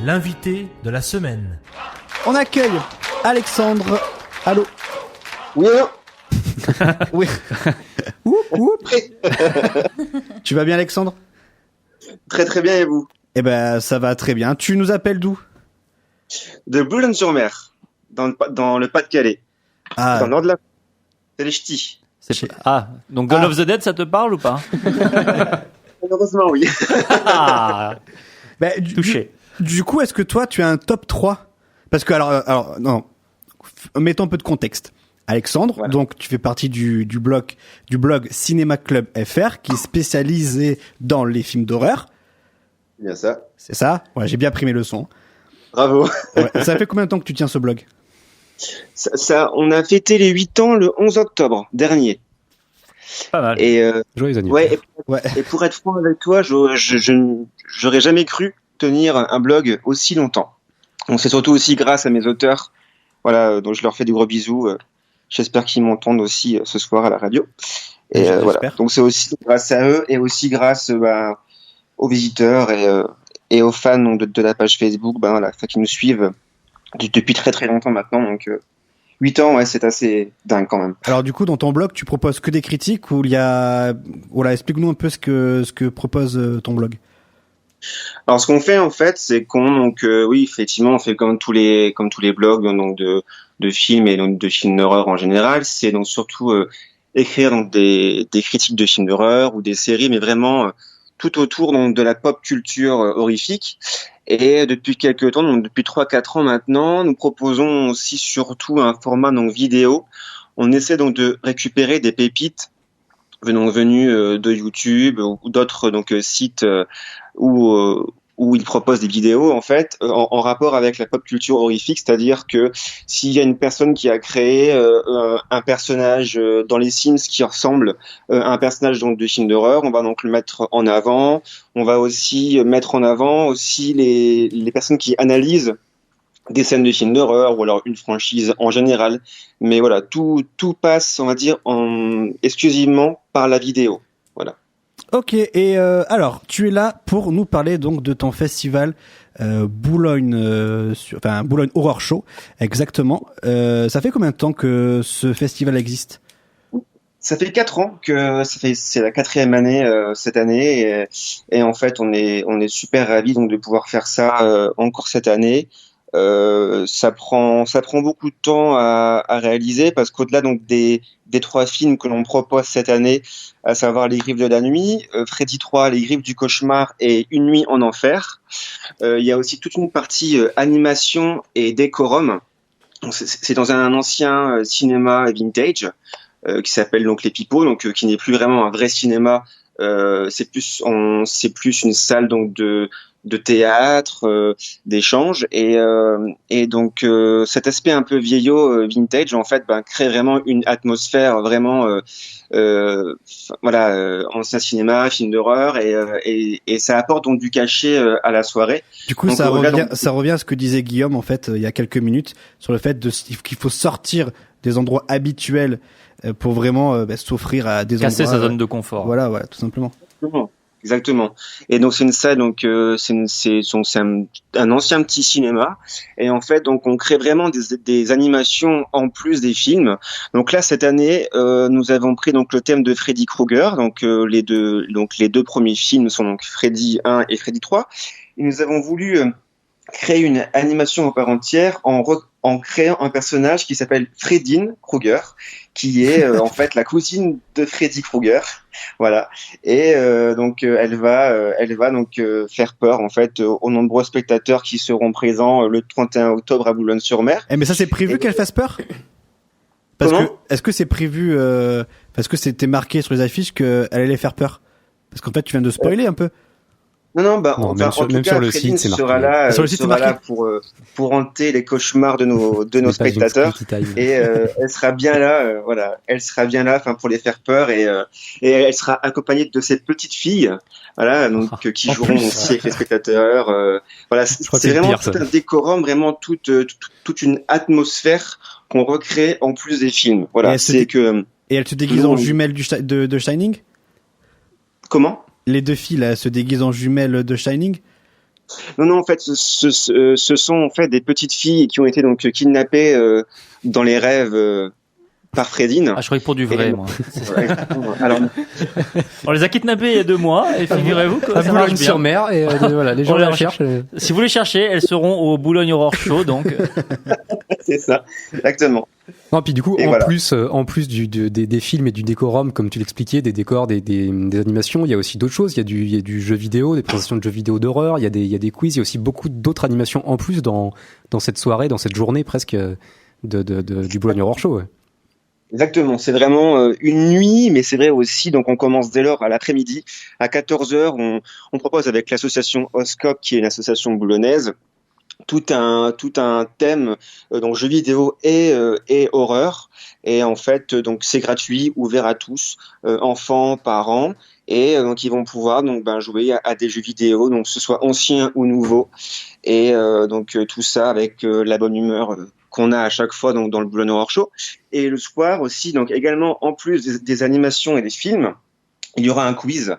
l'invité de la semaine. On accueille Alexandre. Allô? Oui, allô? Oui. Tu vas bien, Alexandre? Très très bien, et vous? Eh ben, ça va très bien. Tu nous appelles d'où? De Boulogne-sur-Mer, dans le Pas-de-Calais. Ah, Dans le nord de la... C'est les ch'tis. Donc Dawn of the Dead, ça te parle ou pas? Malheureusement, oui. ben, Touché. Du coup, est-ce que toi, tu as un top 3? Parce que, alors, non. Mettons un peu de contexte. Alexandre, Voilà. donc tu fais partie du blog Cinéma Club FR, qui est spécialisé dans les films d'horreur. Bien ça. C'est ça? Ouais, j'ai bien pris mes leçons. Bravo. Ouais. Ça fait combien de temps que tu tiens ce blog? On a fêté les 8 ans le 11 octobre dernier. Pas mal. Et, Joyeux anniversaire. Ouais. et pour être franc avec toi, j'aurais jamais cru tenir un blog aussi longtemps. Donc c'est surtout aussi grâce à mes auteurs, voilà, dont je leur fais des gros bisous. J'espère qu'ils m'entendent aussi ce soir à la radio. Et J'espère. voilà. Donc c'est aussi grâce à eux et aussi grâce aux visiteurs et aux fans donc, de la page Facebook, voilà, qui nous suivent depuis très très longtemps maintenant. Donc 8 ans, ouais, c'est assez dingue quand même. Alors du coup, dans ton blog, tu proposes que des critiques ou il y a... Voilà, explique-nous un peu ce que propose ton blog. Alors ce qu'on fait en fait, c'est oui, effectivement, on fait comme tous les blogs donc de films et donc de films d'horreur en général. C'est donc surtout écrire donc des critiques de films d'horreur ou des séries, mais vraiment tout autour donc de la pop culture horrifique. Et depuis quelques temps, donc depuis 3-4 ans maintenant, nous proposons aussi surtout un format donc vidéo. On essaie donc de récupérer des pépites venus de YouTube ou d'autres donc sites où ils proposent des vidéos en fait en rapport avec la pop culture horrifique, c'est-à-dire que s'il y a une personne qui a créé un personnage dans les Sims qui ressemble à un personnage donc de film d'horreur, on va donc le mettre en avant. On va aussi mettre en avant aussi les personnes qui analysent des scènes de films d'horreur ou alors une franchise en général. Mais voilà, tout passe, on va dire, exclusivement par la vidéo. Voilà. Ok, et alors, tu es là pour nous parler donc de ton festival Boulogne Horror Show, exactement. Ça fait combien de temps que ce festival existe? Ça fait 4 ans c'est la 4e année cette année et en fait on est super ravis donc de pouvoir faire ça encore cette année. Ça prend beaucoup de temps à réaliser parce qu'au-delà donc des 3 films que l'on propose cette année, à savoir Les Griffes de la Nuit, Freddy 3, Les Griffes du Cauchemar et Une Nuit en Enfer, il y a aussi toute une partie animation et décorum. Donc, c'est dans un ancien cinéma vintage qui s'appelle donc Les Pipeaux, donc qui n'est plus vraiment un vrai cinéma. C'est plus une salle donc de théâtre, d'échange et donc cet aspect un peu vieillot vintage en fait crée vraiment une atmosphère vraiment ancien cinéma, film d'horreur et ça apporte donc du cachet à la soirée. Du coup, donc, ça revient à ce que disait Guillaume en fait il y a quelques minutes sur le fait qu'il faut sortir des endroits habituels pour vraiment s'offrir à des endroits. Casser sa zone de confort. Voilà, tout simplement. Exactement. Et donc c'est une salle, donc c'est un ancien petit cinéma. Et en fait, donc on crée vraiment des animations en plus des films. Donc là cette année, nous avons pris donc le thème de Freddy Krueger. Donc les deux premiers films sont donc Freddy 1 et Freddy 3. Et nous avons voulu créer une animation à part entière en créant un personnage qui s'appelle Freddine Krueger, qui est en fait la cousine de Freddy Krueger, voilà. Et donc elle va donc faire peur en fait aux nombreux spectateurs qui seront présents le 31 octobre à Boulogne-sur-Mer. Mais ça c'est prévu qu'elle fasse peur? Est-ce que c'est prévu parce que c'était marqué sur les affiches qu'elle allait faire peur? Parce qu'en fait tu viens de spoiler un peu. Non, en tout cas, sur le site, c'est sera là, sur le site, sera là pour hanter les cauchemars de nos spectateurs. Et elle sera bien là, elle sera bien là, pour les faire peur et elle sera accompagnée de cette petite fille, voilà, donc qui joueront aussi avec les spectateurs. Voilà, c'est vraiment tout un décorum, vraiment toute une atmosphère qu'on recrée en plus des films. Voilà, et elle se déguise en jumelle de Shining. Comment? Les deux filles là se déguisent en jumelles de Shining. Non, en fait, ce sont en fait des petites filles qui ont été donc kidnappées dans les rêves par Fredine. Ah, je croyais que pour du vrai, moi. Alors, on les a kidnappées il y a 2 mois, et figurez-vous que ça marche bien. sur mer, et voilà, les gens les recherchent. Si vous les cherchez, elles seront au Boulogne Horror Show, donc. C'est ça, exactement. Non, puis du coup, Et en voilà. plus des films et du décorum, comme tu l'expliquais, des décors, des animations, il y a aussi d'autres choses. Il y a du jeu vidéo, des présentations de jeux vidéo d'horreur, il y a des quiz, il y a aussi beaucoup d'autres animations en plus dans cette soirée, dans cette journée presque du Boulogne Horror Show. Ouais. Exactement, c'est vraiment une nuit, mais c'est vrai aussi, donc on commence dès lors à l'après-midi, à 14h, on propose avec l'association OSCOP, qui est une association boulonnaise, tout un thème, donc jeux vidéo et horreur, et en fait, donc c'est gratuit, ouvert à tous, enfants, parents, et donc ils vont pouvoir jouer à des jeux vidéo, donc que ce soit anciens ou nouveaux, et tout ça avec la bonne humeur qu'on a à chaque fois donc dans le Boulogne Horror Show. Et le soir aussi, donc également en plus des animations et des films, il y aura un quiz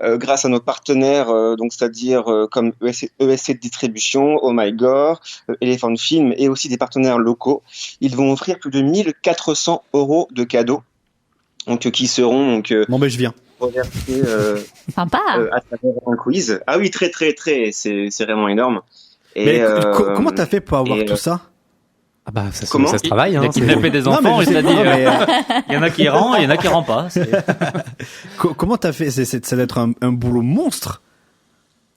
grâce à nos partenaires, donc c'est-à-dire comme ESC Distribution, Oh My God, Elephant Film, et aussi des partenaires locaux. Ils vont offrir plus de 1400 € de cadeaux, donc qui seront donc Bon, ben je viens. reversés Sympa. à travers un quiz. Ah oui, très, c'est vraiment énorme. Et, Mais comment t'as fait pour avoir tout ça? Ah bah ça Comment se travaille. Il a Hein, kidnappé des Non, mais enfants, je et sais il a dit, pas, mais, il y en a qui rendent, il y en a qui rendent pas. comment t'as fait? Ça doit être un boulot monstre.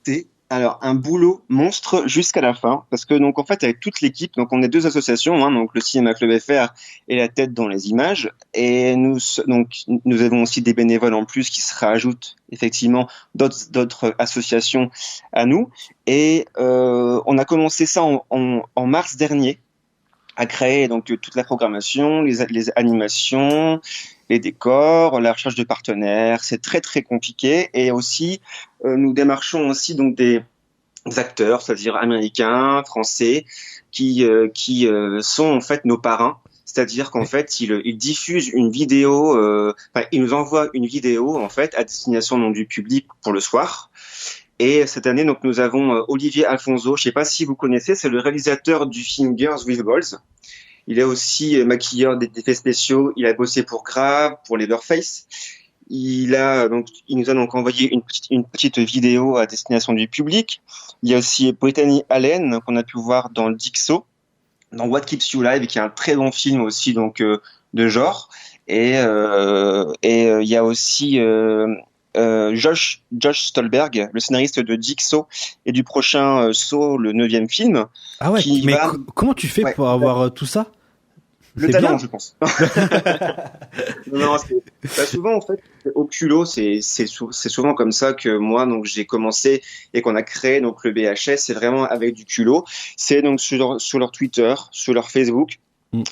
c'est alors un boulot monstre jusqu'à la fin, parce que donc en fait avec toute l'équipe, donc on est 2 associations, hein, donc le Cinéma Club FR et la tête dans les images, et nous avons aussi des bénévoles en plus qui se rajoutent effectivement d'autres associations à nous, et on a commencé ça en mars dernier, à créer donc toute la programmation, les animations, les décors, la recherche de partenaires. C'est très très compliqué, et aussi nous démarchons aussi donc des acteurs, c'est-à-dire américains, français, qui sont en fait nos parrains. C'est-à-dire qu'en fait ils diffusent une vidéo, ils nous envoient une vidéo en fait à destination donc du public pour le soir. Et cette année, donc, nous avons Olivier Alfonso. Je sais pas si vous connaissez, c'est le réalisateur du film Girls with Balls. Il est aussi maquilleur d'effets spéciaux. Il a bossé pour Grave, pour Leatherface. Il nous a donc envoyé une petite vidéo à destination du public. Il y a aussi Brittany Allen, qu'on a pu voir dans Dixo, dans What Keeps You Alive, qui est un très bon film aussi, donc, de genre. Et il y a aussi, Josh Stolberg, le scénariste de Jigsaw et du prochain Saw, le 9e film. Ah ouais, mais comment tu fais pour avoir tout ça? Le talent, je pense. Non, c'est souvent en fait au culot, c'est souvent comme ça que moi donc j'ai commencé et qu'on a créé donc le BHS, c'est vraiment avec du culot. C'est donc sur leur Twitter, sur leur Facebook.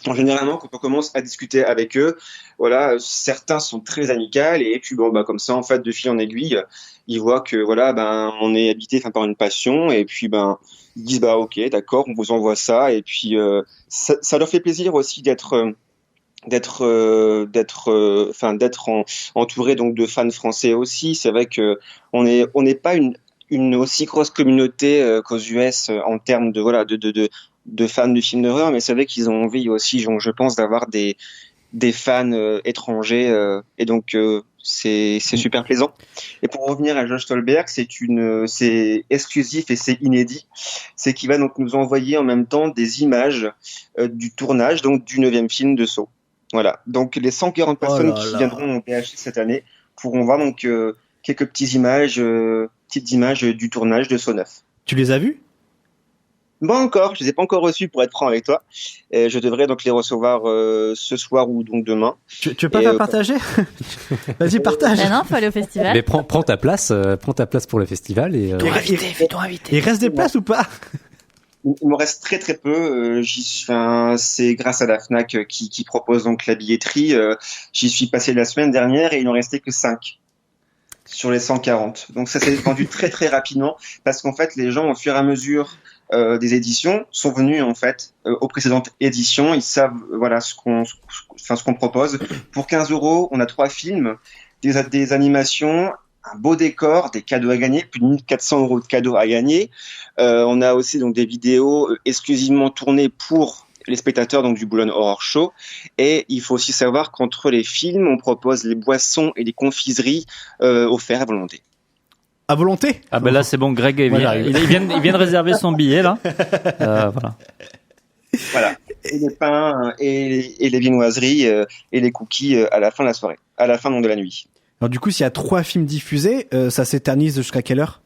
En généralement, quand on commence à discuter avec eux, voilà, certains sont très amicales, et puis comme ça, en fait, de fil en aiguille, ils voient que voilà, on est habité par une passion, et puis ils disent ok, d'accord, on vous envoie ça, et puis ça leur fait plaisir aussi d'être entouré donc de fans français aussi. C'est vrai que on n'est pas une aussi grosse communauté qu'aux US en termes de fans du film d'horreur, mais c'est vrai qu'ils ont envie aussi, je pense, d'avoir des fans étrangers, et donc c'est super plaisant. Et pour revenir à Josh Stolberg, c'est exclusif et c'est inédit. C'est qu'il va donc nous envoyer en même temps des images du tournage donc du 9e film de Saw. Voilà. Donc les 140 personnes qui viendront au BHS cette année pourront voir donc quelques petites images du tournage de Saw 9. Tu les as vues? Bon, encore, je les ai pas encore reçus pour être franc avec toi. Et je devrais donc les recevoir ce soir ou donc demain. Tu veux pas faire partager? Vas-y, partage. Non, faut aller au festival. Mais prends ta place pour le festival et. Fais-toi inviter. Il reste des places ou pas? Il me reste très très peu. C'est grâce à la Fnac qui propose donc la billetterie. J'y suis passé la semaine dernière et il n'en restait que 5 sur les 140. Donc ça s'est vendu très très rapidement, parce qu'en fait les gens, au fur et à mesure des éditions, sont venus en fait aux précédentes éditions. Ils savent voilà ce qu'on propose. Pour 15 €, on a 3 films, des animations, un beau décor, des cadeaux à gagner, plus de 1400 € de cadeaux à gagner. On a aussi donc des vidéos exclusivement tournées pour les spectateurs donc du Boulogne Horror Show. Et il faut aussi savoir qu'entre les films, on propose les boissons et les confiseries offerts à volonté. À volonté. Ah ben là c'est bon, Greg Moi, vient, j'arrive. il vient de réserver son billet là. Voilà. Voilà. Et les pains et les viennoiseries et les cookies à la fin de la soirée, à la fin donc, de la nuit. Alors du coup, s'il y a 3 films diffusés, ça s'éternise jusqu'à quelle heure?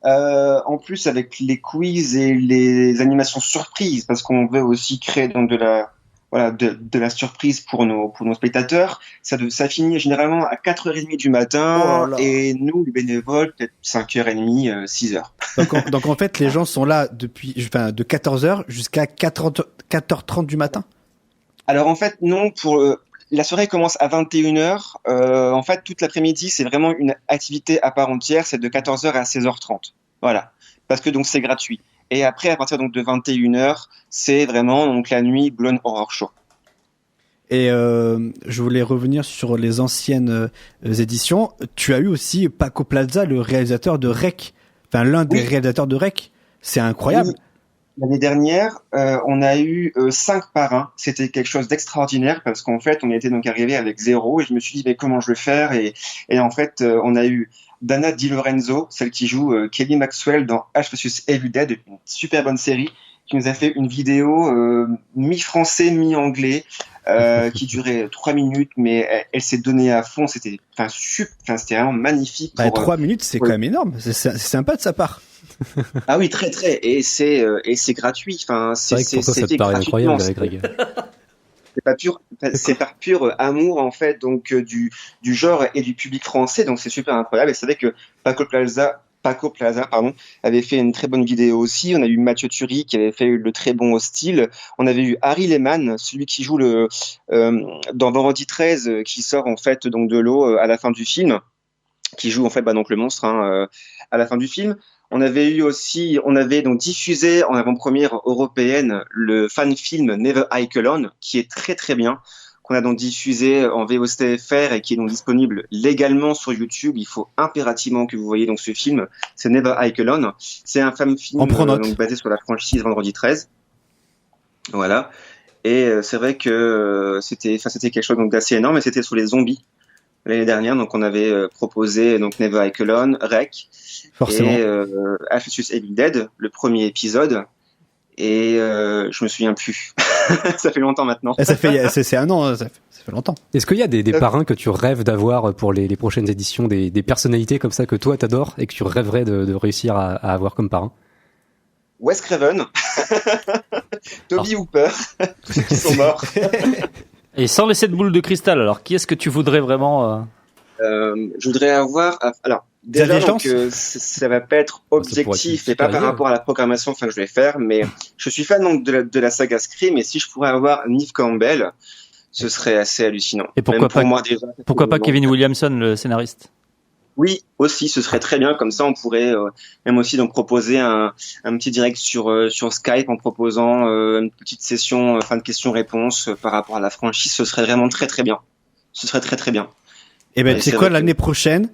En plus avec les quiz et les animations surprises, parce qu'on veut aussi créer donc de la surprise pour nos spectateurs. Ça finit généralement à 4h30 du matin, Oh là là. et nous, les bénévoles, peut-être 5h30, 6h. Donc en fait, les gens sont là de 14h jusqu'à 4h30 du matin. Alors en fait, non, la soirée commence à 21h. En fait, toute l'après-midi, c'est vraiment une activité à part entière. C'est de 14h à 16h30. Voilà. Parce que donc c'est gratuit. Et après, à partir donc de 21h, c'est vraiment donc la nuit Boulogne Horror Show. Et je voulais revenir sur les anciennes éditions. Tu as eu aussi Paco Plaza, le réalisateur de REC. Enfin, l'un des réalisateurs de REC. C'est incroyable. Oui. L'année dernière, on a eu 5 parrains. C'était quelque chose d'extraordinaire parce qu'en fait, on était donc arrivé avec 0 et je me suis dit mais comment je vais faire et en fait, on a eu Dana Di Lorenzo, celle qui joue Kelly Maxwell dans Ash vs Evil Dead, une super bonne série, qui nous a fait une vidéo mi-français, mi-anglais, qui durait 3 minutes, mais elle s'est donnée à fond. C'était vraiment magnifique. 3 minutes, c'est quand même énorme. C'est sympa de sa part. Ah oui, très très, et c'est gratuit. Enfin, C'est vrai que pour toi, ça te paraît incroyable, Greg. C'est par pur amour en fait, donc du genre et du public français. Donc c'est super incroyable. Et c'est vrai que Paco Plaza, avait fait une très bonne vidéo aussi. On a eu Mathieu Turi qui avait fait le très bon Hostile. On avait eu Harry Lehmann, celui qui joue dans Vendredi 13, qui sort en fait donc de l'eau à la fin du film, qui joue en fait donc le monstre à la fin du film. On avait donc diffusé en avant-première européenne le fan film Never Hike Alone, qui est très très bien, qu'on a donc diffusé en VOSTFR et qui est donc disponible légalement sur YouTube. Il faut impérativement que vous voyez donc ce film. C'est Never Hike Alone. C'est un fan film donc basé sur la franchise Vendredi 13. Voilà. Et c'est vrai que c'était quelque chose donc d'assez énorme, et c'était sur les zombies l'année dernière. Donc on avait proposé donc Never Hike Alone, REC. Forcément. Et Ash vs Evil Dead, le premier épisode, et je me souviens plus. Ça fait longtemps maintenant. C'est un an, ça fait longtemps. Est-ce qu'il y a des parrains que tu rêves d'avoir pour les prochaines éditions, des personnalités comme ça que toi t'adores et que tu rêverais de réussir à avoir comme parrain? Wes Craven, Toby Hooper, tous ceux qui sont morts. Et sans laisser de boule de cristal, alors qui est-ce que tu voudrais vraiment Je voudrais avoir. Alors, déjà, donc, ça va pas être objectif et pas par rapport à la programmation que je vais faire, mais je suis fan donc de la saga Scream, et si je pourrais avoir Neve Campbell, ce serait assez hallucinant. Et pourquoi pas Kevin Williamson, le scénariste? Oui, aussi, ce serait très bien. Comme ça, on pourrait même aussi donc proposer un petit direct sur Skype en proposant une petite session fin de questions-réponses par rapport à la franchise. Ce serait vraiment très très bien. Ce serait très très bien. Et ben, c'est quoi l'année prochaine?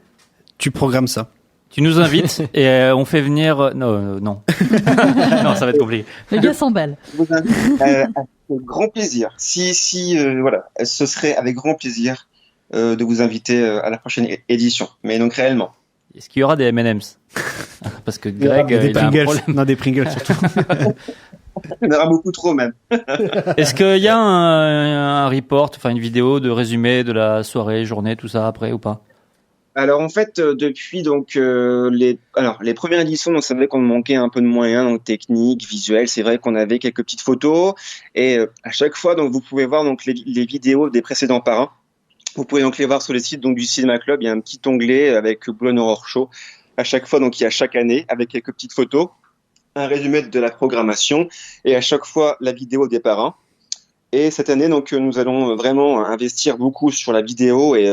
Tu programmes ça. Tu nous invites et on fait venir. Non. Non, ça va être compliqué. Le gars s'emballe. Je vous invite avec grand plaisir. Voilà, ce serait avec grand plaisir de vous inviter à la prochaine édition. Mais donc réellement. Est-ce qu'il y aura des M&M's? Parce que Greg, des il a un Pringles. problème. Non, des Pringles surtout. Il y en aura beaucoup trop même. Est-ce qu'il y a un report, enfin une vidéo de résumé de la soirée, journée, tout ça après ou pas? Alors en fait, depuis donc les premières éditions, donc c'est vrai qu'on manquait un peu de moyens, donc techniques, visuels. C'est vrai qu'on avait quelques petites photos, et à chaque fois, donc vous pouvez voir donc les vidéos des précédents parrains. Vous pouvez donc les voir sur les sites donc du Cinéma Club. Il y a un petit onglet avec Boulogne Horror Show. À chaque fois, donc il y a chaque année avec quelques petites photos, un résumé de la programmation, et à chaque fois la vidéo des parrains. Et cette année, donc nous allons vraiment investir beaucoup sur la vidéo et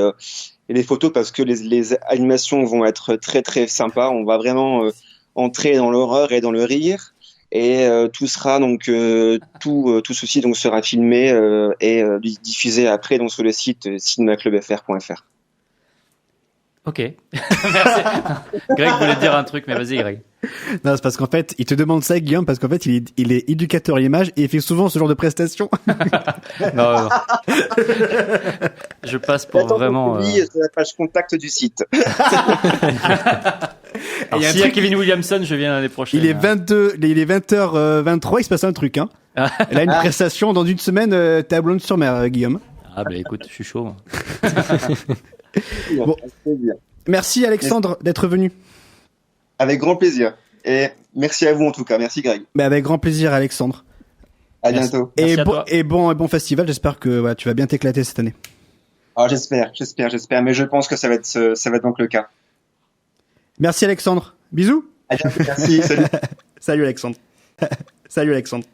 les photos, parce que les animations vont être très très sympas. On va vraiment entrer dans l'horreur et dans le rire, et tout sera donc tout ceci donc sera filmé et diffusé après donc sur le site cinemaclubfr.fr. Ok. Merci. Greg voulait dire un truc, mais vas-y, Greg. Non, c'est parce qu'en fait, il te demande ça, Guillaume, parce qu'en fait, il est éducateur image et il fait souvent ce genre de prestations. Non. Je passe pour Attends, vraiment. c'est la page contact du site. Alors, il y a un s'il y a truc- Kevin Williamson, je viens l'année prochaine. Il est 20h23, il se passe un truc, hein. Elle a une prestation dans une semaine, t'es à Boulogne-sur-Mer, Guillaume. Ah, bah écoute, je suis chaud. moi. Bon. Merci Alexandre d'être venu. Avec grand plaisir. Et merci à vous en tout cas. Merci Greg. Mais avec grand plaisir Alexandre. À Merci. bientôt. Merci à toi. Et bon festival, j'espère que voilà, tu vas bien t'éclater cette année. Ah, j'espère. Mais je pense que ça va être donc le cas. Merci Alexandre. Bisous. À bientôt. Merci. Salut. Salut Alexandre. Salut Alexandre.